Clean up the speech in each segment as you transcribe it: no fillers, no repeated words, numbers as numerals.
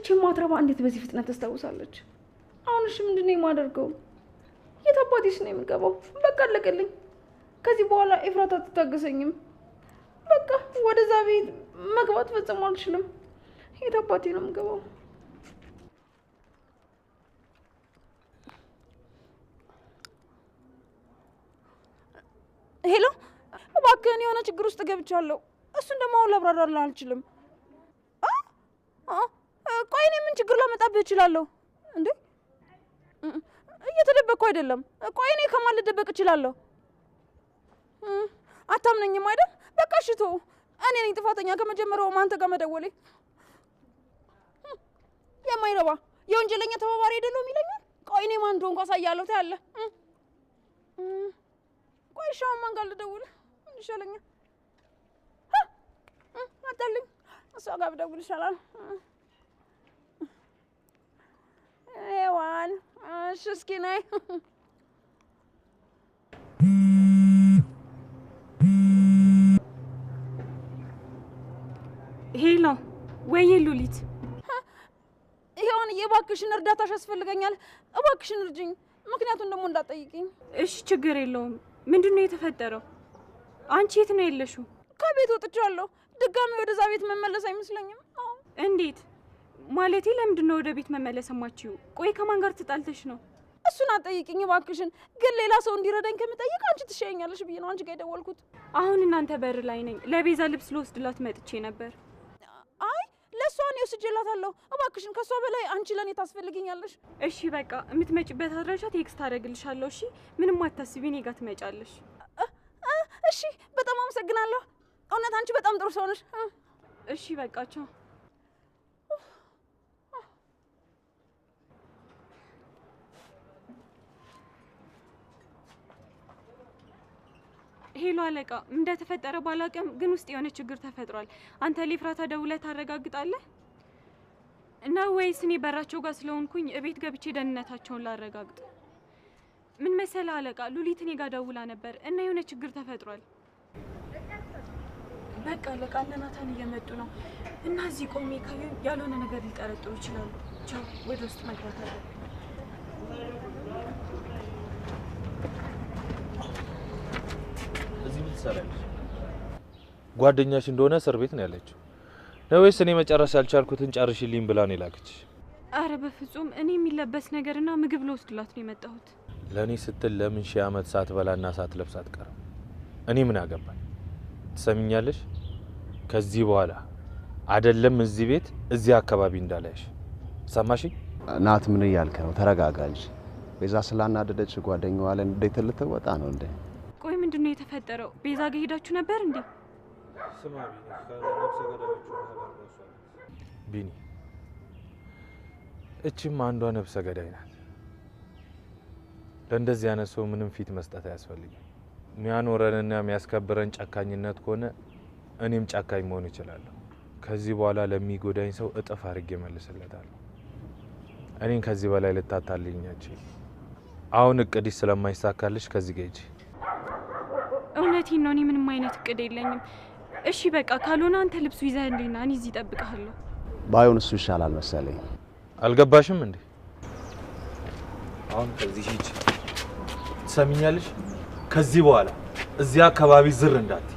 እቺ ማትረባ እንዴት በዚህ ፍጥነት ተስተውሳለች? አሁንሽ ምንድነው የማደርገው? የታባዲስ ነው የምገባው? በቃ አለቀልኝ። ከዚህ በኋላ ኤፍራታ አትታገሰኝም። በቃ ወደዛ ቤት መግባት ፈጽሞ አልችልም። የታባቴ ነው የምገባው። ሄሎ እባክህን የሆነ ችግር ውስጥ ገብቻለሁ። እሱን ደግሞ አሁን ላብራራልህ አልችልም። ቆይ እኔ ምን ችግር ላመጣብህ እችላለሁ እንዴ? እየተደበቅኩ አይደለም። ቆይ እኔ ከማን ልደበቅ እችላለሁ? አታምነኝም አይደል? በቃ ሽቶ እኔ ነኝ ጥፋተኛ ከመጀመሪያው አንተ ጋር መደወሌ። የማይረባ የወንጀለኛ ተባባሪ አይደለም ይለኛል። ቆይ እኔ ማን እንደሆንኩ አሳያለሁ ታያለህ። ቆይ ሻው ማን ጋር ልደውል ይሻለኛል? አጣልኝ። እሷ ጋር ብደውል ይሻላል። ኤዋን እስኪ ነይ። ሄሎ ወይ ሉሊት፣ ይሄውን እባክሽን እርዳታሽ ያስፈልገኛል። እባክሽን እርጅኝ። ምክንያቱም ደግሞ እንዳትጠይቂኝ። እሺ ችግር የለውም። ምንድነው የተፈጠረው? አንቺ የት ነው ያለሽው? ከቤት ወጥቻለሁ። ድጋሚ ወደዛ ቤት መመለስ አይመስለኝም። እንዴት ማለቴ? ለምንድነው ወደ ቤት መመለስ የማትችይው? ቆይ ከማን ጋር ተጣልተሽ ነው? እሱን አትጠይቂኝ እባክሽን። ግን ሌላ ሰው እንዲረዳኝ ከምጠይቅ አንቺ ትሸኛለሽ ብዬ ነው አንቺ ጋር የደወልኩት። አሁን እናንተ በር ላይ ነኝ። ለቤዛ ልብስ ልወስድላት መጥቼ ነበር። አይ ለሷ ነው ወስጄላታለሁ። እባክሽን ከሷ በላይ አንቺ ለኔ ታስፈልጊኛለሽ። እሺ በቃ የምትመጪበት አድራሻ ቴክስት አደርግልሻለሁ። እሺ ምንም አታስቢ፣ እኔ ጋር ትመጫለሽ። እሺ በጣም አመሰግናለሁ። እውነት አንቺ በጣም ጥሩ ሰው ነሽ። እሺ በቃ ቻው። ሄሎ አለቃ፣ እንደተፈጠረ ባላውቅም ግን ውስጥ የሆነ ችግር ተፈጥሯል። አንተ ለኤፍራታ ደውለህ ታረጋግጣለህ? እና ወይስ እኔ በራቸው ጋር ስለሆንኩኝ እቤት ገብቼ ደህንነታቸውን ላረጋግጥ? ምን መሰለህ አለቃ፣ ሉሊት እኔ ጋር ደውላ ነበር እና የሆነ ችግር ተፈጥሯል። በቃ አለቃ፣ እነ ናታን እየመጡ ነው እና እዚህ ቆሜ ካዩኝ ያልሆነ ነገር ሊጠረጥሩ ይችላሉ። ቻው፣ ወደ ውስጥ መግባት አለብኝ። ጓደኛሽ እንደሆነ እስር ቤት ነው ያለችው ነው ወይስ እኔ መጨረስ ያልቻልኩትን ጨርሽልኝ ብላ ነው የላከች? አረ በፍጹም እኔ የሚለበስ ነገርና ምግብ ልወስድላት ነው የመጣሁት። ለኔ ስትል ለምን ሺህ ዓመት ሳትበላና ሳትለብስ አትቀርም? እኔ ምን አገባኝ? ትሰሚኛለሽ? ከዚህ በኋላ አይደለም እዚህ ቤት እዚህ አካባቢ እንዳላይሽ። ሰማሽኝ? ናት ምን እያልከ ነው? ተረጋጋ እንጂ። ቤዛ ስላናደደች ጓደኛዋ ላይ እንዴት ልትወጣ ነው እንዴ? ቆይ ምንድነው የተፈጠረው? ቤዛ ጋር ሄዳችሁ ነበር እንዴ? ስማ ቢኒ፣ እቺም አንዷ ነፍሰ ገዳይ ናት። ለእንደዚህ አይነት ሰው ምንም ፊት መስጠት አያስፈልግም። የሚያኖረንና የሚያስከብረን ጨካኝነት ከሆነ እኔም ጨካኝ መሆን እችላለሁ። ከዚህ በኋላ ለሚጎዳኝ ሰው እጥፍ አድርጌ መልስለታለሁ። እኔን ከዚህ በላይ ልታታልኛችሁ። አሁን እቅድሽ ስለማይሳካልሽ ከዚህ ጋር ሂጂ። እውነቴን ነው፣ እኔ ምንም አይነት እቅድ የለኝም። እሺ በቃ ካልሆነ አንተ ልብሱ ይዘህልኝና እኔ እዚህ እጠብቅሃለሁ። ባይሆን እሱ ይሻላል መሰለኝ። አልገባሽም እንዴ? አሁን ከዚህ ሂጂ። ትሰሚኛለሽ? ከዚህ በኋላ እዚህ አካባቢ ዝር እንዳት፣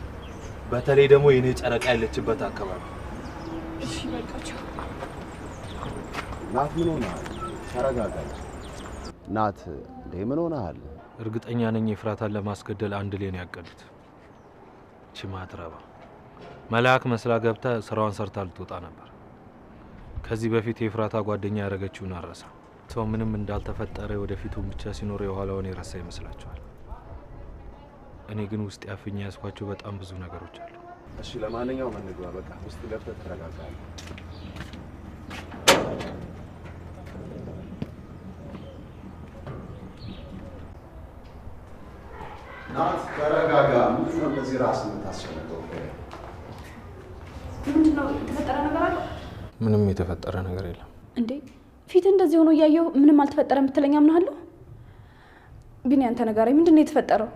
በተለይ ደግሞ የኔ ጨረቃ ያለችበት አካባቢ። እሺ በቃ ቻው። ናት ምን ሆነሃል? ተረጋጋ። ናት እንዴ ምን ሆነሃል? እርግጠኛ ነኝ ኤፍራታን ለማስገደል አንድ ላይ ነው ያቀዱት። ቺማትራባ መልአክ መስላ ገብታ ስራዋን ሰርታ ልትወጣ ነበር። ከዚህ በፊት ኤፍራታ ጓደኛ ያደረገችውን አረሳ። ሰው ምንም እንዳልተፈጠረ ወደፊቱን ብቻ ሲኖር የኋላውን የረሳ ይመስላችኋል። እኔ ግን ውስጥ ያፍኛ ያስኳቸው በጣም ብዙ ነገሮች አሉ። እሺ ለማንኛውም እንግባ። በቃ ውስጥ ገብተህ ተረጋጋለህ። ናት ተረጋጋ። ምንድን ነው እንደዚህ ራስ የምታስጨንቀው? ምንድነው የተፈጠረ ነገር አለ? ምንም የተፈጠረ ነገር የለም። እንዴ ፊት እንደዚህ ሆኖ ያየው ምንም አልተፈጠረም ብትለኛ ምናለሁ? ግን ያንተ ነገርይ ምንድነው የተፈጠረው?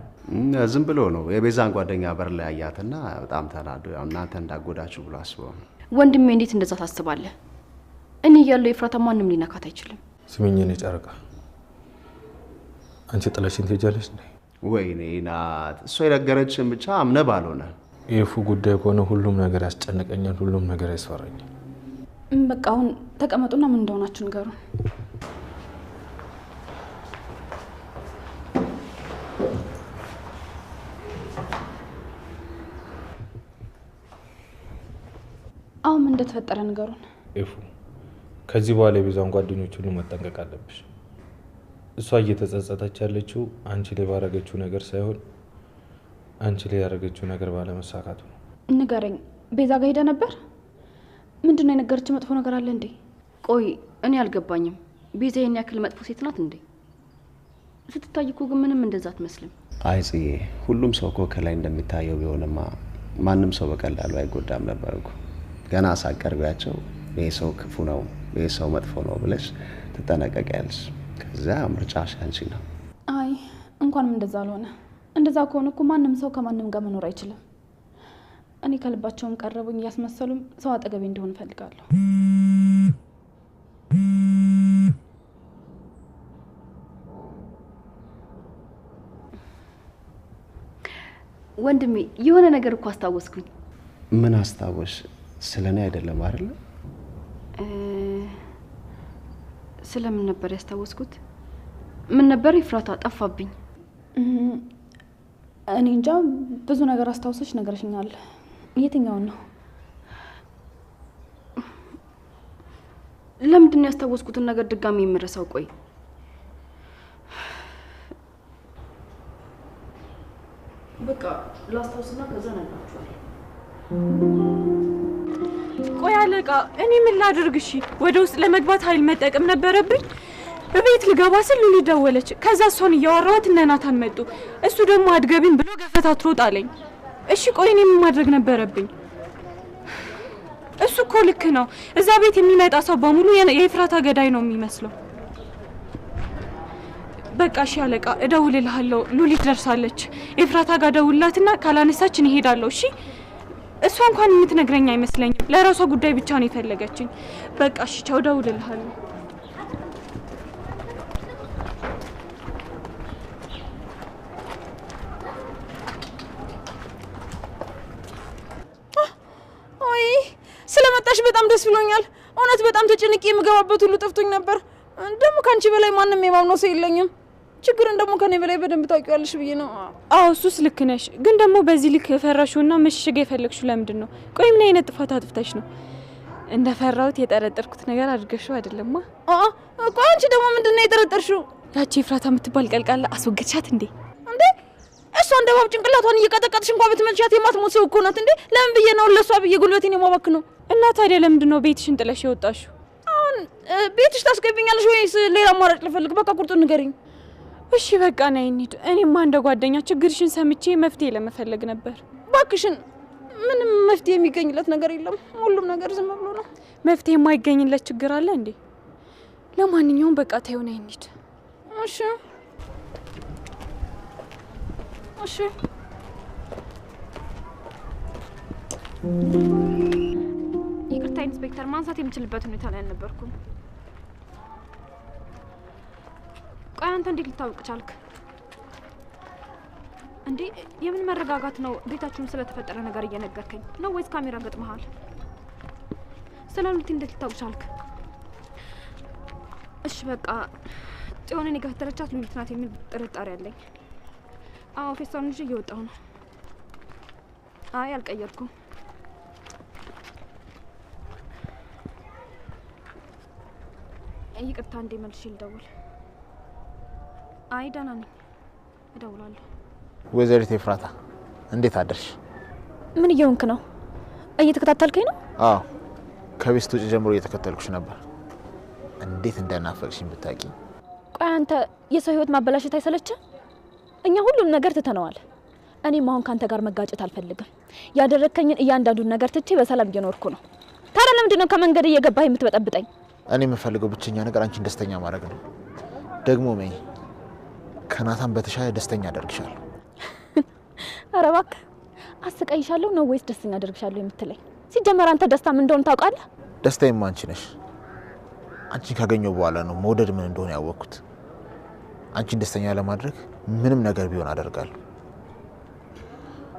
ዝም ብሎ ነው የቤዛን ጓደኛ በር ላይ አያትና በጣም ተናዶ እናንተ እንዳጎዳችሁ ብሎ አስበው። ወንድሜ እንዴት እንደዛ ታስባለህ? እኔ እያለሁ ኤፍራታ ማንንም ሊነካት አይችልም። ስሚኝ እኔ ጨረቃ አንቺ ጥለሽኝ ትሄጃለሽ እንዴ? ወይኔ ናት እሷ የነገረችን ብቻ አምነ ባልሆነ የፉ ጉዳይ ከሆነ ሁሉም ነገር ያስጨንቀኛል፣ ሁሉም ነገር ያስፈራኛል። በቃ አሁን ተቀመጡና ምን እንደሆናችሁ ንገሩን። አሁን ምን እንደተፈጠረ ንገሩን። ኤፉ ከዚህ በኋላ የቤዛን ጓደኞች ሁሉ መጠንቀቅ አለብሽ። እሷ እየተጸጸተች ያለችው አንቺ ላይ ባረገችው ነገር ሳይሆን አንቺ ላይ ያረገችው ነገር ባለመሳካቱ ነው። ንገረኝ፣ ቤዛ ጋር ሄደ ነበር? ምንድነው የነገረችው? መጥፎ ነገር አለ እንዴ? ቆይ እኔ አልገባኝም። ቤዛ የኔ ያክል መጥፎ ሴት ናት እንዴ? ስትታይ እኮ ግን ምንም እንደዛ አትመስልም። አይ ጽዬ፣ ሁሉም ሰው እኮ ከላይ እንደሚታየው ቢሆንማ ማንም ሰው በቀላሉ አይጎዳም ነበር እኮ። ገና ሳቀርቢያቸው ይሄ ሰው ክፉ ነው፣ ይሄ ሰው መጥፎ ነው ብለሽ ትጠነቀቂያለሽ። ከዛ ምርጫሽ አንቺ ነው። አይ እንኳንም እንደዛ አልሆነ። እንደዛ ከሆነ እኮ ማንም ሰው ከማንም ጋር መኖር አይችልም። እኔ ከልባቸውም ቀረቡኝ እያስመሰሉም ሰው አጠገቤ እንደሆነ እፈልጋለሁ። ወንድሜ የሆነ ነገር እኮ አስታወስኩኝ። ምን አስታወሽ? ስለኔ አይደለም አይደል? ስለምን ነበር ያስታወስኩት? ምን ነበር ኤፍራታ? ጠፋብኝ። እኔ እንጃ ብዙ ነገር አስታውሰሽ ነገርሽኛል። የትኛውን ነው? ለምንድን ነው ያስታወስኩትን ነገር ድጋሚ የምረሳው? ቆይ በቃ ላስታውስና ከዛ ነግራችኋለሁ። ቆይ አለቃ እኔ ምን ላድርግ? እሺ ወደ ውስጥ ለመግባት ኃይል መጠቀም ነበረብኝ። በቤት ልገባ ስል ሉሊ ደወለች። ከዛ እሷን እያወራኋት እነ ናታን መጡ። እሱ ደግሞ አድገቢን ብሎ ገፈታትሮ ጣለኝ። እሺ ቆይ እኔ ምን ማድረግ ነበረብኝ? እሱ እኮ ልክ ነው። እዛ ቤት የሚመጣ ሰው በሙሉ የኤፍራታ ገዳይ ነው የሚመስለው። በቃ እሺ አለቃ እደውልልሃለሁ። ሉሊ ደርሳለች። ኤፍራታ ጋር ደውልላትና ካላነሳች እኔ እሄዳለሁ። እሺ እሷ እንኳን የምትነግረኝ አይመስለኝም። ለራሷ ጉዳይ ብቻ ነው የፈለገችኝ። በቃ እሺ ቻው፣ እደውልልሃለሁ። ስለመጣሽ በጣም ደስ ብሎኛል። እውነት በጣም ተጨንቄ የምገባበት ሁሉ ጠፍቶኝ ነበር። ደግሞ ካንቺ በላይ ማንንም የማምነው ሰው የለኝም። ችግርን ደግሞ ከኔ በላይ በደንብ ታውቂዋለሽ ብዬ ነው። አዎ እሱስ ልክ ነሽ። ግን ደግሞ በዚህ ልክ ፈራሽውና መሸሸግ የፈለግሽው ለምንድን ነው? ቆይ ምን አይነት ጥፋት አጥፍተሽ ነው? እንደፈራሁት የጠረጠርኩት ነገር አድርገሽው አይደለማ? ቆይ አንቺ ደግሞ ምንድነው የጠረጠርሽው? ያቺ ኤፍራታ የምትባል ቀልቃላ አስወገድሻት እንዴ? እንዴ እሷ እንደባብ ጭንቅላቷን እየቀጠቀጥሽ እንኳን ብትመልሻት የማትሞት ሰው እኮ ናት እንዴ። ለምን ብዬ ነው ለሷ ብዬ ጉልበቴን የማባክ ነው? እና ታዲያ ለምንድን ነው ቤትሽን ጥለሽ የወጣሽው? አሁን ቤትሽ ታስገብኛለሽ ወይስ ሌላ አማራጭ ልፈልግ? በቃ ቁርጡን ንገሪኝ። እሺ በቃ ነይ እንሂድ። እኔማ እንደ ጓደኛ ችግርሽን ሰምቼ መፍትሄ ለመፈለግ ነበር። ባክሽን ምንም መፍትሄ የሚገኝለት ነገር የለም። ሁሉም ነገር ዝም ብሎ ነው። መፍትሄ የማይገኝለት ችግር አለ እንዴ? ለማንኛውም በቃ ተይው፣ ነይ እንሂድ። እሺ እሺ። ይቅርታ ኢንስፔክተር፣ ማንሳት የምችልበት ሁኔታ ላይ አልነበርኩም። ቆይ አንተ እንዴት ልታውቅ ቻልክ እንዴ? የምን መረጋጋት ነው? ቤታችሁን ስለተፈጠረ ነገር እየነገርከኝ ነው ወይስ ካሜራ ገጥመሃል? ስለሉት እንዴት ልታውቅ ቻልክ? እሺ በቃ ጽዮንን የገፈተረቻት ሉሊት ናት የሚል ጥርጣሬ አለኝ። አዎ ፌስታሉን ይዤ እየወጣሁ ነው። አይ አልቀየርኩም። ይቅርታ እንዴ መልሼ ልደውል? አይ ደህና ነኝ፣ እደውላለሁ። ወይዘሪት ኤፍራታ እንዴት አደርሽ? ምን እየሆንክ ነው? እየተከታተልከኝ ነው? አዎ ከቤት ውጭ ጀምሮ እየተከተልኩሽ ነበር። እንዴት እንደናፈቅሽኝ ብታቂ። ቆይ አንተ የሰው ህይወት ማበላሸት አይሰለችም? እኛ ሁሉም ነገር ትተነዋል። እኔም አሁን ካንተ ጋር መጋጨት አልፈልግም። ያደረከኝን እያንዳንዱን ነገር ትቼ በሰላም እየኖርኩ ነው። ታዲያ ለምንድን ነው ከመንገድ እየገባህ የምትበጠብጠኝ? እኔ የምፈልገው ብቸኛ ነገር አንቺን ደስተኛ ማድረግ ነው። ደግሞ ሜይ ከናታን በተሻለ ደስተኛ አደርግሻለሁ። ኧረ እባክህ አስቀይሻለሁ ነው ወይስ ደስተኛ አደርግሻለሁ የምትለኝ? ሲጀመር አንተ ደስታ ምን እንደሆነ ታውቃለህ? ደስታዬማ አንቺ ነሽ። አንቺን ካገኘው በኋላ ነው መውደድ ምን እንደሆነ ያወቅኩት። አንቺን ደስተኛ ለማድረግ ምንም ነገር ቢሆን አደርጋለሁ።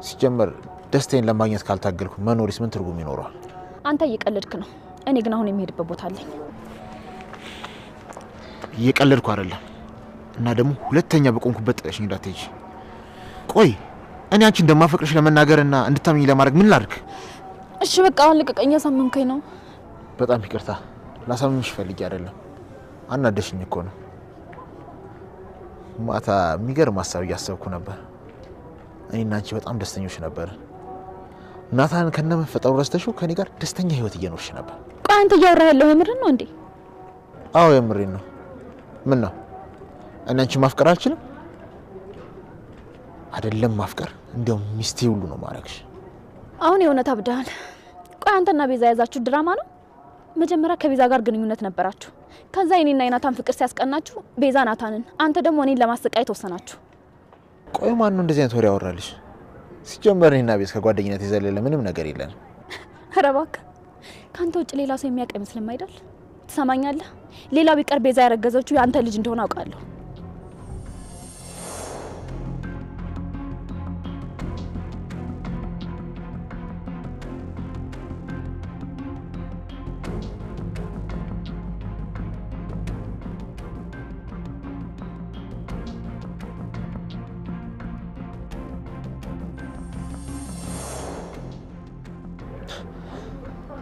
ሲጀመር ደስታዬን ለማግኘት ካልታገልኩ መኖሪስ ምን ትርጉም ይኖረዋል? አንተ እየቀለድክ ነው። እኔ ግን አሁን የሚሄድበት ቦታ አለኝ። እየቀለድኩ አይደለም። እና ደግሞ ሁለተኛ በቆምኩበት ጥለሽኝ እንዳትሄጂ። ቆይ እኔ አንቺ እንደማፈቅርሽ ለመናገርና እንድታምኚ ለማድረግ ምን ላድርግ? እሺ በቃ አሁን ልቀቀኝ። ያሳመንከኝ ነው። በጣም ይቅርታ። ላሳምንሽ ፈልጌ አይደለም። አናደሽኝ እኮ ነው። ማታ የሚገርም ሀሳብ እያሰብኩ ነበር። እኔና አንቺ በጣም ደስተኞች ነበር። ናታን ከነመፈጠሩ ረስተሽው ከኔ ጋር ደስተኛ ህይወት እየኖርሽ ነበር። ቆይ አንተ እያወራህ ያለው የምርን ነው እንዴ? አዎ የምሬን ነው። ምን ነው እኔ አንቺ ማፍቀር አልችልም? አይደለም ማፍቀር፣ እንዲያውም ሚስቴ ሁሉ ነው ማረግሽ። አሁን የእውነት አብደሃል። ቆይ አንተና ቤዛ የያዛችሁ ድራማ ነው? መጀመሪያ ከቤዛ ጋር ግንኙነት ነበራችሁ። ከዛ የኔና የናታን ፍቅር ሲያስቀናችሁ ቤዛ ናታንን፣ አንተ ደግሞ እኔን ለማሰቃየት ወሰናችሁ። ቆይ ማን ነው እንደዚህ አይነት ወሬ ያወራልሽ? ሲጀመር እኔና ቤዛ ከጓደኝነት የዘለለ ምንም ነገር የለንም። ኧረ እባክህ ካንተ ውጭ ሌላ ሰው የሚያውቅ አይመስልም አይደል? ትሰማኛለህ? ሌላው ቢቀር ቤዛ ያረገዘችው የአንተ ልጅ እንደሆነ አውቃለሁ።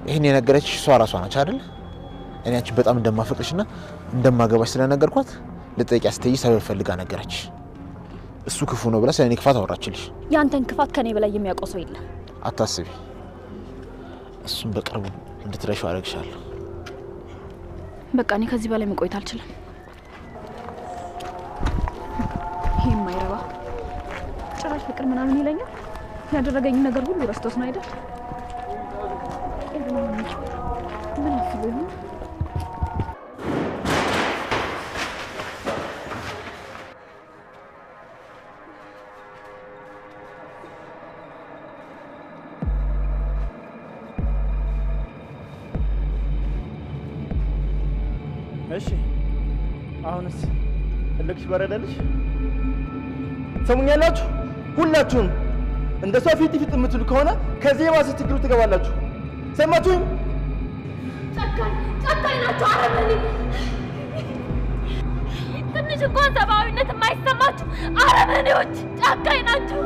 ይሄን የነገረችሽ እሷ ራሷ ነች አይደል? እኔ አንቺ በጣም እንደማፈቅርሽና እንደማገባሽ ስለነገርኳት ልጠይቂያት ስትይ ሰበብ ፈልጋ ነገረች። እሱ ክፉ ነው ብላ ስለኔ ክፋት አወራችልሽ። ያንተን ክፋት ከኔ በላይ የሚያውቀው ሰው የለም። አታስቢ፣ እሱን በቅርቡ እንድትረሺው አደርግሻለሁ። በቃ እኔ ከዚህ በላይ መቆየት አልችልም። ይሄ የማይረባ ጭራሽ ፍቅር ምናምን ይለኛል። ያደረገኝ ነገር ሁሉ ረስቶት ነው አይደል? ምን አስቦ ነው? እሺ አሁንስ እልክሽ በረደልሽ? ሰሙኛላችሁ? ሁላችሁም እንደ ሰው ፊት የምትሉ ከሆነ ከዚህ የባሰ ችግር ትገባላችሁ። ሰማችሁኝ? ጨካኝ ናቸው አረመኔ። ትንሽ እንኳን ሰብአዊነት የማይሰማችሁ አረመኔዎች ጨካኝ ናቸው።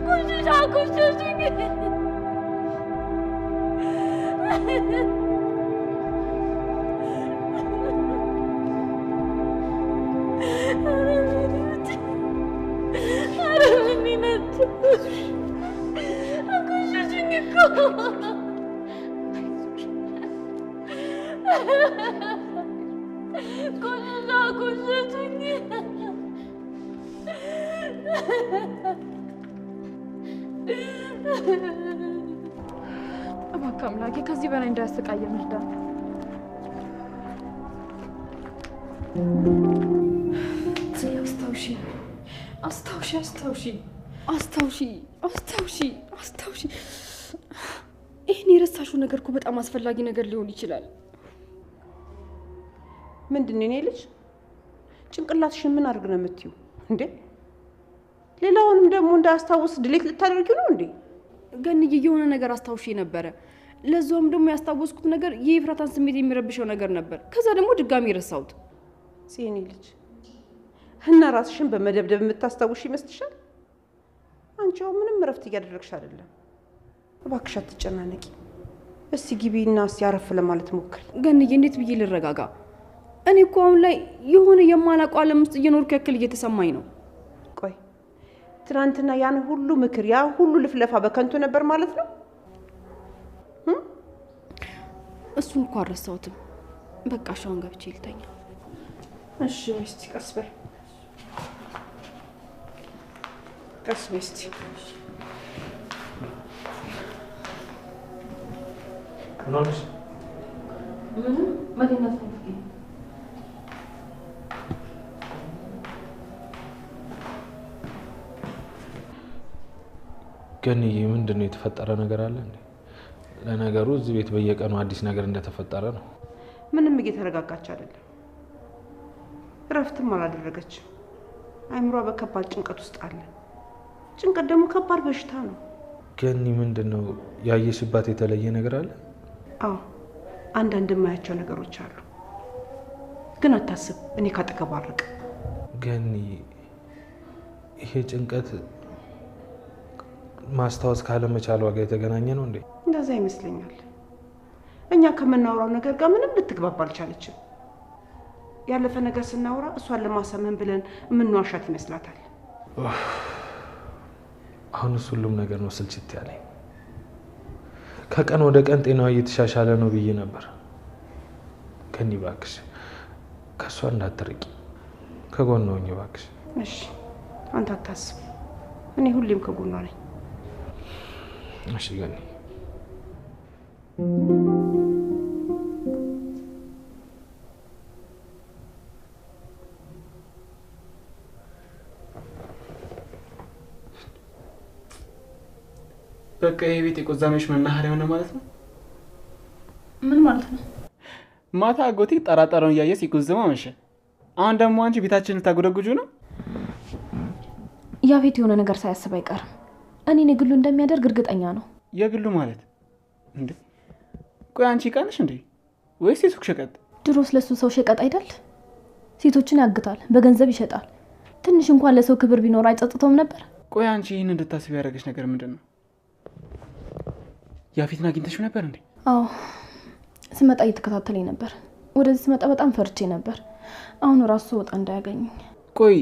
ኩሽሻ ኩሽሽኝ አረመኔ ናቸው። ኩሽሽኝ እኮ ኩሽሻ ኩሽሽኝ እባክህ አምላኬ ከዚህ በላይ እንዳያሰቃየን እርዳን። አስታውሺ። ይህን የረሳሽው ነገር እኮ በጣም አስፈላጊ ነገር ሊሆን ይችላል። ምንድን ነው የኔ ልጅ? ጭንቅላትሽን ምን አድርግ ነው የምትይው እንዴ? ሌላውንም ደግሞ እንዳያስታውስ ድሌት ልታደርጊው ነው እንዴ? ገንዬ የሆነ ነገር አስታውሺ ነበረ። ለዛውም ደግሞ ያስታወስኩት ነገር የኤፍራታን ስሜት የሚረብሸው ነገር ነበር። ከዛ ደግሞ ድጋሚ ረሳሁት። የኔ ልጅ እና ራስሽን በመደብደብ የምታስታውሽ ይመስልሻል? አንቺ አሁን ምንም እረፍት እያደረግሽ አይደለም። እባክሽ አትጨናነቂ። እስቲ ግቢና እስቲ አረፍ ለማለት ሞክሪ። ገንዬ እንዴት ብዬ ልረጋጋ? እኔ እኮ አሁን ላይ የሆነ የማላውቀው ዓለም ውስጥ እየኖርኩ ያክል እየተሰማኝ ነው። ቆይ ትናንትና ያን ሁሉ ምክር ያ ሁሉ ልፍለፋ በከንቱ ነበር ማለት ነው? እሱን እኮ አልረሳሁትም። በቃ ሻውን ገብቼ ልተኛ። እሺ እስቲ ቀስ በይ ቀስ በይ እስቲ። ምንሆነሽ? መተኛት ነው። ገንዬ ምንድን ነው የተፈጠረ ነገር አለ እንዴ? ለነገሩ እዚህ ቤት በየቀኑ አዲስ ነገር እንደተፈጠረ ነው። ምንም እየተረጋጋች አይደለም። እረፍትም አላደረገችም። አይምሯ በከባድ ጭንቀት ውስጥ አለ። ጭንቀት ደግሞ ከባድ በሽታ ነው። ገኒ ምንድነው ያየሽባት የተለየ ነገር አለ? አዎ አንዳንድ የማያቸው ነገሮች አሉ። ግን አታስብ፣ እኔ ካጠገቧ አልርቅ። ገኒ ይሄ ጭንቀት ማስታወስ ካለመቻሏ ጋር የተገናኘ ነው እንዴ? እንደዛ ይመስለኛል። እኛ ከምናወራው ነገር ጋር ምንም ልትግባባ አልቻለችም። ያለፈ ነገር ስናወራ እሷን ለማሳመን ብለን የምንዋሻት ይመስላታል። አሁንስ ሁሉም ነገር ነው ስልችት ያለኝ። ከቀን ወደ ቀን ጤናዋ እየተሻሻለ ነው ብዬ ነበር። ገኒ እባክሽ ከሷ እንዳትርቂ፣ ከጎኗ ሁኚ እባክሽ። እሺ አንተ አታስብ፣ እኔ ሁሌም ከጎኗ ነኝ። እሺ ገኒ። በቃ ይሄ ቤት የቆዛሜሽ መናኸሪያ ሆነ ማለት ነው። ምን ማለት ነው? ማታ አጎቴ ጠራጠረውን እያየ ሲቆዘማ መሸ። አሁን ደግሞ አንቺ ቤታችንን ልታጎደጉጁ ነው? ያ ቤት የሆነ ነገር ሳያስብ አይቀርም። እኔን የግሉ እንደሚያደርግ እርግጠኛ ነው። የግሉ ማለት እንዴ? ቆይ አንቺ ቃልሽ እንዴ ወይስ የሱቅ ሸቀጥ? ድሮስ ለሱ ሰው ሸቀጥ አይደል? ሴቶችን ያግታል፣ በገንዘብ ይሸጣል። ትንሽ እንኳን ለሰው ክብር ቢኖር አይጸጽተውም ነበር? ቆይ አንቺ ይህን እንድታስብ ያደረገች ነገር ምንድን ነው? ያፊትን አግኝተሽው ነበር እንዴ? አዎ ስመጣ እየተከታተለኝ ነበር። ወደዚህ ስመጣ በጣም ፈርቼ ነበር። አሁን ራሱ ወጣ እንዳያገኝ። ቆይ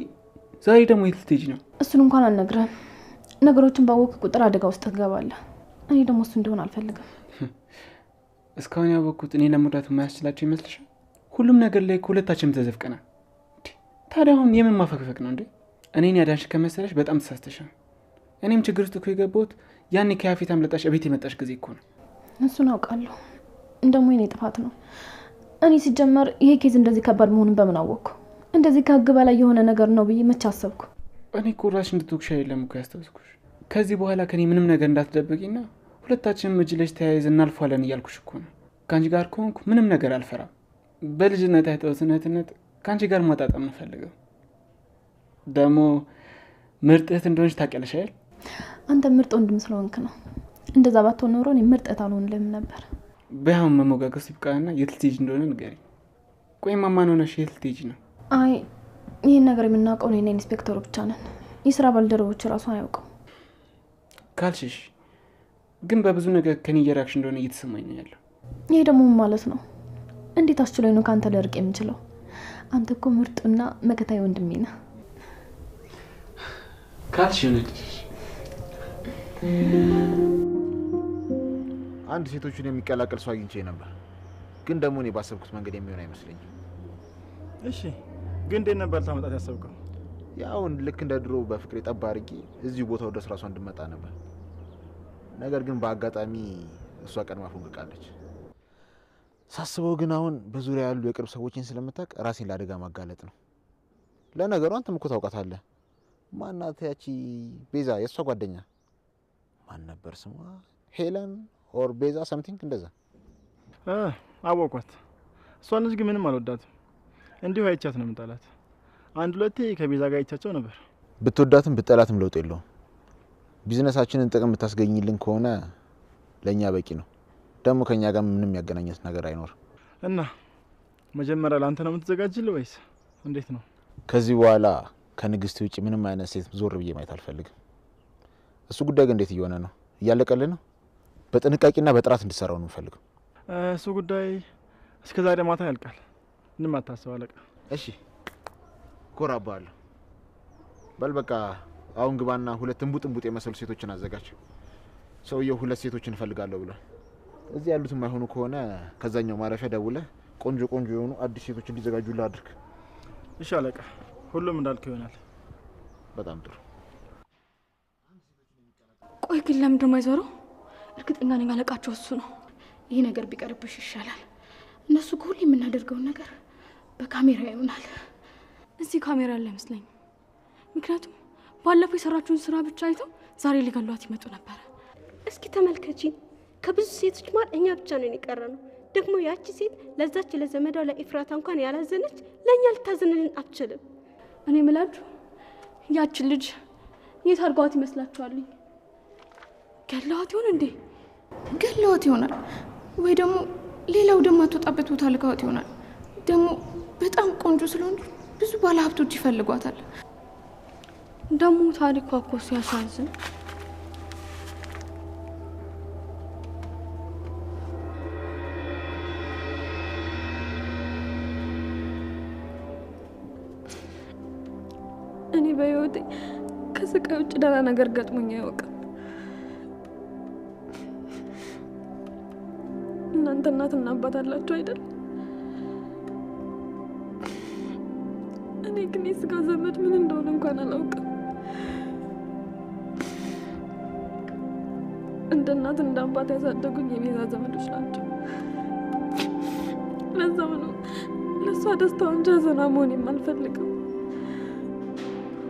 ዛሬ ደግሞ የት ልትሄጂ ነው? እሱን እንኳን አልነግርህም። ነገሮችን ባወቅ ቁጥር አደጋ ውስጥ ትገባለህ። እኔ ደግሞ እሱ እንደሆነ አልፈልግም። እስካሁን ያወቅኩት እኔ ለመውዳት የማያስችላቸው ይመስልሻል? ሁሉም ነገር ላይ ሁለታችንም ተዘፍቀናል። ታዲያ አሁን የምን ማፈግፈግ ነው እንዴ? እኔን ያዳንሽ ከመሰለሽ በጣም ተሳስተሻል። እኔም ችግር ውስጥ እኮ የገባሁት ያኔ ከያፊት አምለጣሽ እቤት የመጣሽ ጊዜ እኮ ነው። እሱን አውቃለሁ። እንደሞ የኔ ጥፋት ነው። እኔ ሲጀመር ይሄ ኬዝ እንደዚህ ከባድ መሆኑን በምን አወቅኩ? እንደዚህ ከህግ በላይ የሆነ ነገር ነው ብዬ መቼ አሰብኩ? እኔ እኮ ራስሽ እንድትወቅሽ የለም እኮ ያስታውስኩሽ። ከዚህ በኋላ ከኔ ምንም ነገር እንዳትደብቂና ሁለታችንም እጅ ለእጅ ተያይዘን እናልፋለን እያልኩሽ እኮ ነው። ከአንቺ ጋር ከሆንኩ ምንም ነገር አልፈራም። በልጅነት አይተውስነትነት ከአንቺ ጋር ማጣጣም ነው ፈልገው። ደግሞ ምርጥ እህት እንደሆንሽ ታውቂያለሽ አይደል? አንተ ምርጥ ወንድም ስለሆንክ ነው። እንደዛ ባትሆን ኖሮ እኔ ምርጥ እህት አልሆንልህም ነበር። በያው መሞጋገስ ይብቃና የት ልትሄጂ እንደሆነ ንገሪኝ። ቆይ ማማን ሆነሽ የት ልትሄጂ ነው? አይ ይህን ነገር የምናውቀው እኔና ኢንስፔክተሩ ብቻ ነን። የስራ ባልደረቦች ራሱ አያውቀው ካልሽሽ፣ ግን በብዙ ነገር ከኔ እየራቅሽ እንደሆነ እየተሰማኝ ነው ያለው። ይሄ ደግሞ ማለት ነው እንዴት አስችሎኝ ነው ካንተ ልርቅ የምችለው? አንተ እኮ ምርጥና መከታዬ ወንድሜ ነህ። ካልሽ ይሁንልሽ። አንድ ሴቶችን የሚቀላቀል ሰው አግኝቼ ነበር፣ ግን ደግሞ እኔ ባሰብኩት መንገድ የሚሆን አይመስለኝም። እሺ ግን እንዴት ነበር ታመጣት ያሰብከው? ያው ልክ እንደ ድሮ በፍቅሬ ጠብ አድርጌ እዚሁ ቦታው ድረስ ራሷ እንድመጣ ነበር። ነገር ግን በአጋጣሚ እሷ ቀድማ ፎንቅቃለች። ሳስበው ግን አሁን በዙሪያ ያሉ የቅርብ ሰዎችን ስለምታውቅ ራሴን ለአደጋ ማጋለጥ ነው። ለነገሩ አንተም እኮ ታውቃታለህ። ማናት ያቺ ቤዛ? የእሷ ጓደኛ ማን ነበር ስሟ? ሄለን ኦር ቤዛ ሰምቲንግ እንደዛ። አወቋት። እሷን ልጅ ግን ምንም አልወዳትም። እንዲሁ አይቻት ነው የምጣላት። አንድ ሁለቴ ከቤዛ ጋር አይቻቸው ነበር። ብትወዳትም ብጠላትም ለውጥ የለውም። ቢዝነሳችንን ጥቅም ብታስገኝልን ከሆነ ለእኛ በቂ ነው። ደግሞ ከኛ ጋር ምንም ያገናኘት ነገር አይኖርም። እና መጀመሪያ ለአንተ ነው የምትዘጋጅልህ ወይስ እንዴት ነው? ከዚህ በኋላ ከንግስት ውጭ ምንም አይነት ሴት ዞር ብዬ ማየት አልፈልግም። እሱ ጉዳይ ግን እንዴት እየሆነ ነው? እያለቀልህ ነው? በጥንቃቄና በጥራት እንድሰራው ነው የምፈልገው። እሱ ጉዳይ እስከ ዛሬ ማታ ያልቃል። ምንም አታስብ አለቃ። እሺ ኮራባለሁ። በል በቃ አሁን ግባና ሁለት እንቡጥ የመሰሉ ሴቶችን አዘጋጅ። ሰውየው ሁለት ሴቶችን እፈልጋለሁ ብሏል። እዚህ ያሉትም አይሆኑ ከሆነ ከዛኛው ማረፊያ ደውለህ ቆንጆ የሆኑ አዲስ ሴቶች እንዲዘጋጁልህ አድርግ። እሺ አለቃ፣ ሁሉም እንዳልከው ይሆናል። በጣም ጥሩ። ቆይ ግን ለምን ደሞ አይዞረው? እርግጠኛ ነኝ አለቃቸው እሱ ነው። ይሄ ነገር ቢቀርብሽ ይሻላል። እነሱ ሁሉ የምናደርገውን ነገር በካሜራ ያዩናል። እዚህ ካሜራ ያለ አይመስለኝም። ምክንያቱም ባለፈው የሰራችውን ስራ ብቻ አይተው ዛሬ ሊገሏት ይመጡ ነበር። እስኪ ተመልከቺ፣ ከብዙ ሴቶች ማል እኛ ብቻ ነን የቀረነው። ደግሞ ያቺ ሴት ለዛች ለዘመዷ ለኢፍራታ እንኳን ያላዘነች ለኛ ልታዘንልን አትችልም። እኔ ምላችሁ ያቺ ልጅ የት አድርገዋት ይመስላችኋል? ገለዋት ይሆን እንዴ? ገለዋት ይሆናል ወይ ደግሞ ሌላው ደም አትወጣበት ቦታ ልከዋት ይሆናል። ደግሞ በጣም ቆንጆ ስለሆነች ብዙ ባለ ሀብቶች ይፈልጓታል። ደግሞ ታሪኳ እኮ ሲያሳዝን። እኔ በህይወቴ ከስቃይ ውጭ ደህና ነገር ገጥሞኝ አያውቅም። እናንተ እናትና አባት አላችሁ አይደል? እኔ ግን የስጋ ዘመድ ምን እንደሆነ እንኳን አላውቅም። እንደ እናት እንደ አባት ያሳደጉኝ የቤዛ ዘመዶች ናቸው። ለዛም ነው ለእሷ ደስታው እንጂ ሐዘኗ መሆን የማልፈልገው።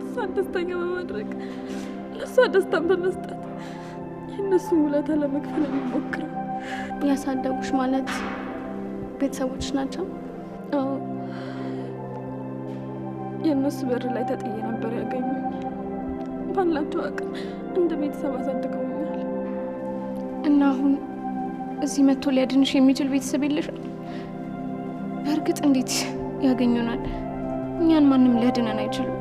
እሷን ደስተኛ በማድረግ ለእሷ ደስታን በመስጠት የእነሱን ውለታ ለመክፈል የሚሞክረው። ያሳደጉሽ ማለት ቤተሰቦች ናቸው? አዎ፣ የእነሱ በር ላይ ተጥዬ ነበር ያገኙኝ። ባላቸው አቅም እንደ ቤተሰብ አሳድገውኛል። እና አሁን እዚህ መጥቶ ሊያድንሽ የሚችል ቤተሰብ የለሽም? በእርግጥ እንዴት ያገኙናል? እኛን ማንም ሊያድነን አይችልም።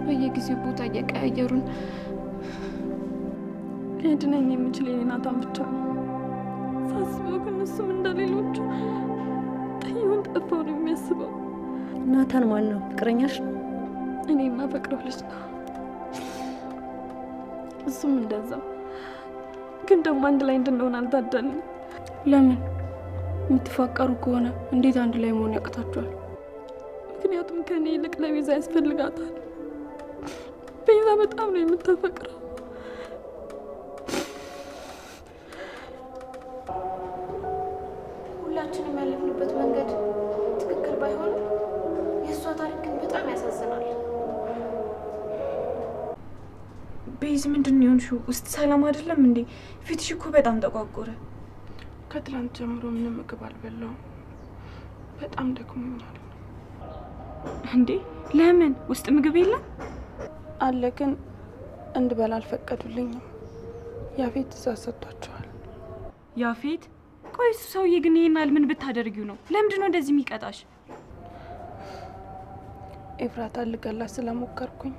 በየጊዜው ቦታ እየቀያየሩን። ሊያድነኝ የሚችል የኔ ናታን ብቻ ነው። ሳስበው ግን እሱም እንደሌሎቹ ጠይውን ጠፋው ነው የሚያስበው። ናታን ማን ነው? ፍቅረኛሽ ነው? እኔ የማፈቅረው ልጅ ነው። እሱም እንደዛው። ግን ደግሞ አንድ ላይ እንድንሆን አልታደልንም። ለምን? የምትፋቀሩ ከሆነ እንዴት አንድ ላይ መሆን ያቅታችኋል? ምክንያቱም ከኔ ይልቅ ለቤዛ ያስፈልጋታል። ቤዛ በጣም ነው የምታፈቅረው። ሁላችንም ያለፍንበት መንገድ ትክክል ባይሆንም የእሷ ታሪክ ግን በጣም ያሳዝናል። ቤዝ ምንድን ነው የሆንሽው? ውስጥ ሰላም አይደለም እንዴ? ፊትሽ እኮ በጣም ጠቋቆረ። ከትላንት ጀምሮ ምንም ምግብ አልበላሁም። በጣም ደክሞኛል። እንዴ ለምን? ውስጥ ምግብ የለም? አለ ግን እንድበላ አልፈቀዱልኝም። ያፌት ትእዛዝ ሰጥቷቸዋል። ያፌት? ቆይ እሱ ሰውዬ ግን ይሄናል ምን ብታደርጊው ነው? ለምንድን ነው እንደዚህ የሚቀጣሽ? ኤፍራታ ልገላት ስለሞከርኩኝ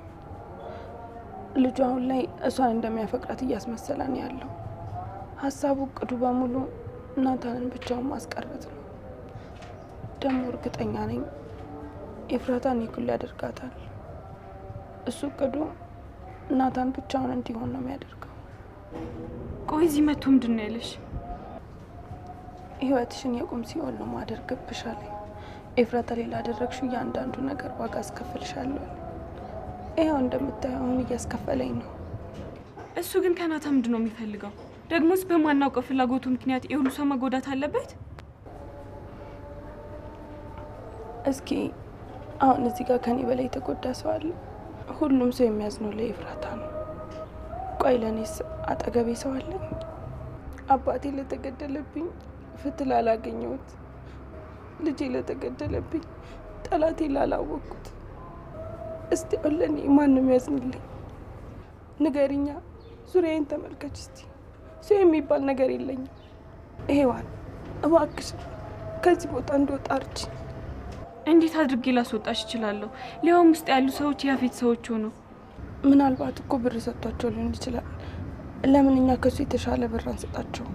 ልጁ አሁን ላይ እሷን እንደሚያፈቅራት እያስመሰለ ነው ያለው። ሀሳቡ እቅዱ በሙሉ ናታንን ብቻውን ማስቀረት ነው። ደግሞ እርግጠኛ ነኝ ኤፍራታን ይኩል ያደርጋታል። እሱ እቅዱ ናታን ብቻውን እንዲሆን ነው የሚያደርገው። ቆይ እዚህ መጥቶ ምንድን ነው ያለሽ? ህይወትሽን የቁም ሲኦል ነው ማደርግብሽ አለኝ። ኤፍራታ ላይ ላደረግሽው እያንዳንዱ ነገር ዋጋ አስከፍልሻለሁ። ይኸው እንደምታየው አሁን እያስከፈለኝ ነው። እሱ ግን ከናታ ምንድን ነው የሚፈልገው? ደግሞስ በማናውቀው ፍላጎቱ ምክንያት የሁሉ ሰው መጎዳት አለበት? እስኪ አሁን እዚህ ጋር ከኔ በላይ የተጎዳ ሰው አለ? ሁሉም ሰው የሚያዝነው ለኤፍራታ ነው። ቆይ ለእኔስ አጠገቤ ሰው አለኝ? አባቴ ለተገደለብኝ ፍትህ ላላገኘሁት፣ ልጄ ለተገደለብኝ ጠላቴ ላላወቅኩት፣ እስቲ አሁን ለእኔ ማንም ያዝንልኝ? ንገሪኛ፣ ዙሪያዬን ተመልከች እስቲ። ሰው የሚባል ነገር የለኝም። ሔዋን እባክሽ ከዚህ ቦታ እንደወጣ አርጂ። እንዴት አድርጌ ላስወጣሽ እችላለሁ? ሊያውም ውስጥ ያሉ ሰዎች ያፌት ሰዎች ሆኖ። ምናልባት እኮ ብር ሰጥቷቸው ሊሆን ይችላል። ለምን እኛ ከሱ የተሻለ ብር አንሰጣቸው?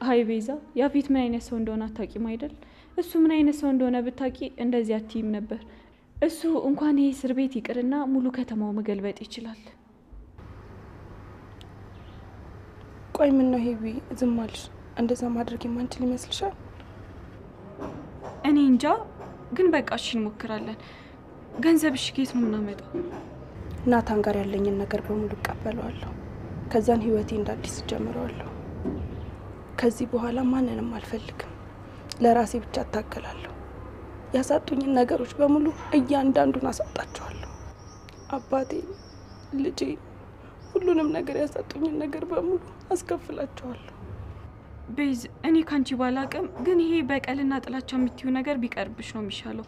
አይ ቤዛ፣ ያፌት ምን አይነት ሰው እንደሆነ አታውቂም አይደል? እሱ ምን አይነት ሰው እንደሆነ ብታውቂ እንደዚህ አትይም ነበር። እሱ እንኳን ይሄ እስር ቤት ይቅርና ሙሉ ከተማው መገልበጥ ይችላል። ቆይ ምን ነው ሄቢ ዝም አልሽ? እንደዛ ማድረግ የማንችል ይመስልሻል? እኔ እንጃ፣ ግን በቃ እሺ እንሞክራለን። ገንዘብሽ ከየት ነው የምናመጣው? ናታን ጋር ያለኝን ነገር በሙሉ እቀበለዋለሁ። ከዛን ህይወቴ እንዳዲስ ጀምረዋለሁ። ከዚህ በኋላ ማንንም አልፈልግም። ለራሴ ብቻ እታገላለሁ። ያሳጡኝን ነገሮች በሙሉ እያንዳንዱን አሳጣቸዋለሁ። አባቴ፣ ልጄ፣ ሁሉንም ነገር ያሳጡኝን ነገር በሙሉ አስከፍላቸዋለሁ። ቤዝ እኔ ካንቺ ባላቅም ግን ይሄ በቀልና ጥላቻ የምትዩ ነገር ቢቀርብሽ ነው የሚሻለው።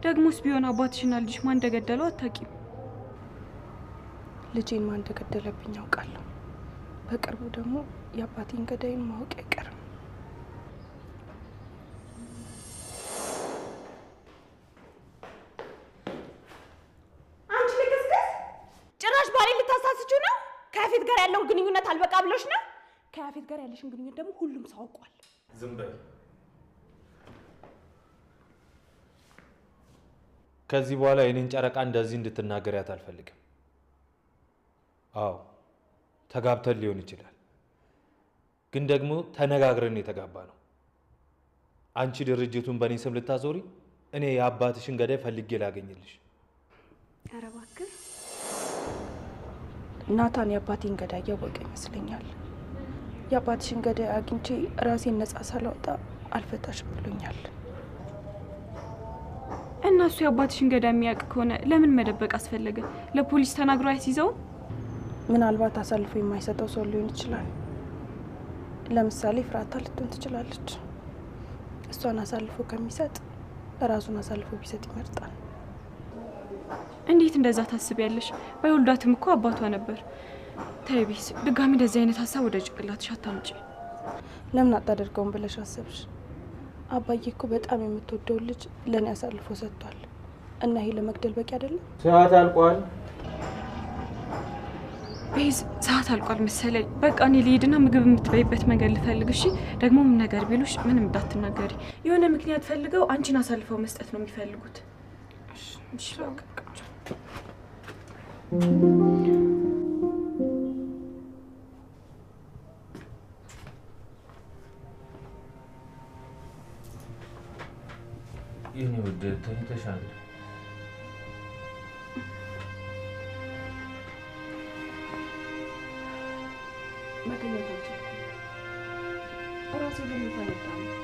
ደግሞስ ቢሆን አባትሽና ልጅሽ ማን እንደገደለው አታውቂም። ልጄን ማን እንደገደለብኝ አውቃለሁ። በቅርቡ ደግሞ የአባቴን ገዳይን ማወቅ አይቀርም። አንቺ ልክስክስ ጭራሽ ባሌ ልታሳስችው ነው? ከያፌት ጋር ያለውን ግንኙነት አልበቃ ብሎሽ ነው? ከያፌት ጋር ያለሽን ግንኙነት ደግሞ ሁሉም ሰው አውቋል። ዝም በይ። ከዚህ በኋላ የኔን ጨረቃ እንደዚህ እንድትናገሪያት አልፈልግም። አዎ ተጋብተን ሊሆን ይችላል፣ ግን ደግሞ ተነጋግረን የተጋባ ነው። አንቺ ድርጅቱን በእኔ ስም ልታዞሪ፣ እኔ የአባትሽን ገዳይ ፈልጌ ላገኝልሽ። ኧረ እባክህ ናታን የአባቴን ገዳይ ያወቀ ይመስለኛል። የአባትሽን ገዳይ አግኝቼ ራሴን ነጻ ሳላወጣ አልፈታሽም ብሎኛል። እና እሱ የአባትሽን ገዳይ የሚያውቅ ከሆነ ለምን መደበቅ አስፈለገ? ለፖሊስ ተናግሮ አያስይዘውም? ምናልባት አሳልፎ የማይሰጠው ሰው ሊሆን ይችላል። ለምሳሌ ፍራታ ልትሆን ትችላለች። እሷን አሳልፎ ከሚሰጥ ራሱን አሳልፎ ቢሰጥ ይመርጣል። እንዴት እንደዛ ታስቢያለሽ? ባይወልዳትም እኮ አባቷ ነበር። ተይ ቤዝ፣ ድጋሚ እንደዚህ አይነት ሀሳብ ወደ ጭንቅላትሽ አታምጪ። ለምን አታደርገውም ብለሽ አሰብሽ? አባዬ እኮ በጣም የምትወደው ልጅ ለኔ አሳልፎ ሰጥቷል እና ይሄ ለመግደል በቂ አይደለም? ሰዓት አልቋል። ቤዝ፣ ሰዓት አልቋል መሰለኝ። በቃ እኔ ልሄድና ምግብ የምትበይበት መንገድ ልፈልግ። እሺ? ደግሞ ምን ነገር ቢሉሽ ምንም እንዳትናገሪ። የሆነ ምክንያት ፈልገው አንቺን አሳልፈው መስጠት ነው የሚፈልጉት። እሺ በቃ የኔ ውድ ተኝተሻል? መተኛታችን ራሴ ለሚፈነዳ ነው።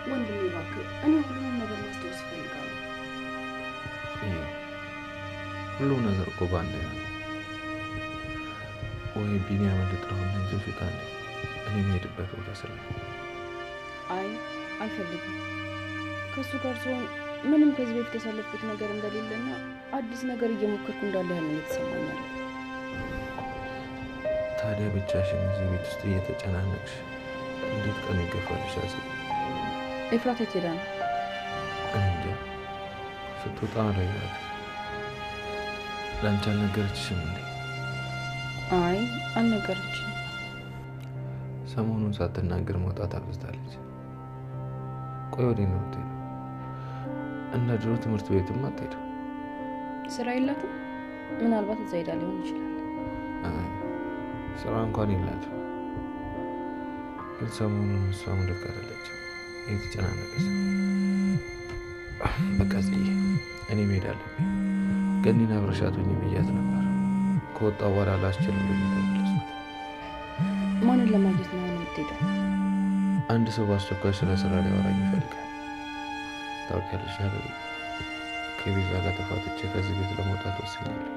ወንድሜ እባክህ፣ እኔ ሁሉንም ነገር ማስታወስ እፈልጋለሁ። ሁሉም ነገር እኮ ባንዴ ነው። ወይ ቢኒያም ልጥራውና ይዞሽ ካለ እኔ የምሄድበት ቦታ ስለ አይ አልፈልግም። ከሱ ጋር ሲሆን ምንም ከዚህ በፊት ያሳለፍኩት ነገር እንደሌለና አዲስ ነገር እየሞከርኩ እንዳለ ያንን የተሰማኛል። ታዲያ ብቻሽን እዚህ ቤት ውስጥ እየተጨናነቅሽ እንዴት ቀን ይገፋልሽ? አዚ ኤፍራታ ሄዳ ነው? እንጃ ስትወጣ ነው ያለው። ላንቺ አልነገረችሽም እንዴ? አይ አልነገረችም። ሰሞኑን ሳትናገር መውጣት አብዝታለች። ቆይ ወዴት ነው የምትሄደው? እንደ ድሮ ትምህርት ቤትም አትሄድም? ስራ የላትም? ምናልባት እዛ ሄዳ ሊሆን ይችላል። አይ ስራ እንኳን የላትም። ግን ሰሞኑን እሷም ልክ አይደለችም፣ እየተጨናነቀች ነው። በቃ እኔ መሄድ አለብኝ። ገኒን አብረሻት ሆኜ ብያት ነበር። ከወጣ በኋላ ላስችል ብሎኝ ተመለስኩት። ማንን ለማግኘት ነው የምትሄደው? አንድ ሰው በአስቸኳይ ስለ ስራ ሊያወራኝ ይፈልጋል። ታውቂያለሽ አይደል? ከቤዛ ጋር ተፋትቼ ከዚህ ቤት ለመውጣት ወስኛለሁ።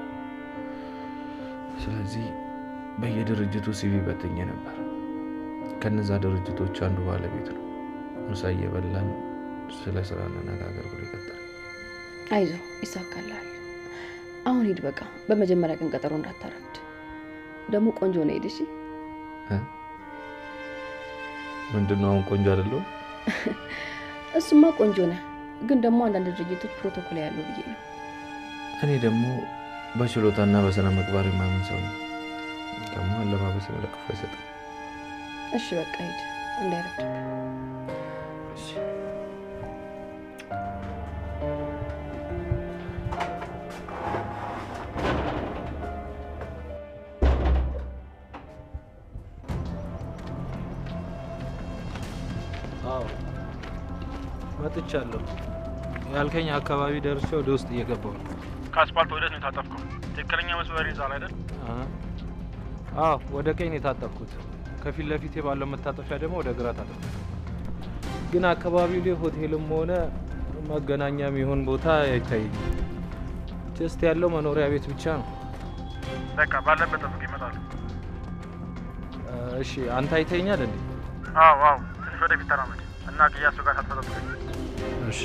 ስለዚህ በየድርጅቱ ሲቪ በትኜ ነበር። ከነዛ ድርጅቶች አንዱ ባለቤት ነው። ምሳ እየበላን ስለ ስራ እንነጋገር ብሎ ይቀጥላል። አይዞ ይሳካልሃል። አሁን ሂድ በቃ። በመጀመሪያ ቀን ቀጠሮ እንዳታረፍድ። ደግሞ ቆንጆ ነው። ሄድ። እሺ? ምንድነው አሁን ቆንጆ አይደለም? እሱማ ቆንጆ ነህ፣ ግን ደግሞ አንዳንድ ድርጅቶች ፕሮቶኮል ያለው ብዬ ነው። እኔ ደግሞ በችሎታና በስነ ምግባር የማምን ሰው ነው። ደግሞ አለባበስ ለክፉ አይሰጥም። እሺ በቃ ሂድ፣ እንዳይረፍድ። እሺ መጥቻለሁ። ያልከኝ አካባቢ ደርሼ ወደ ውስጥ እየገባሁ ነው። ከአስፓልት ወደ ነው የታጠፍከው? ትክክለኛ መስመር ይዛል አይደል? አዎ፣ ወደ ቀኝ የታጠፍኩት። ከፊት ለፊቴ ባለው መታጠፊያ ደግሞ ወደ ግራ ታጠፍኩት። ግን አካባቢው ላይ ሆቴልም ሆነ መገናኛም ይሁን ቦታ አይታየኝም። ጀስት ያለው መኖሪያ ቤት ብቻ ነው። በቃ ባለበት ጠብቅ፣ ይመጣል። እሺ፣ አንተ አይተኛል እንዴ? አዎ ትንሽ ወደፊት ተራመድ እና ከያሱ ጋር ታጥፈጠብቀኝ። እሺ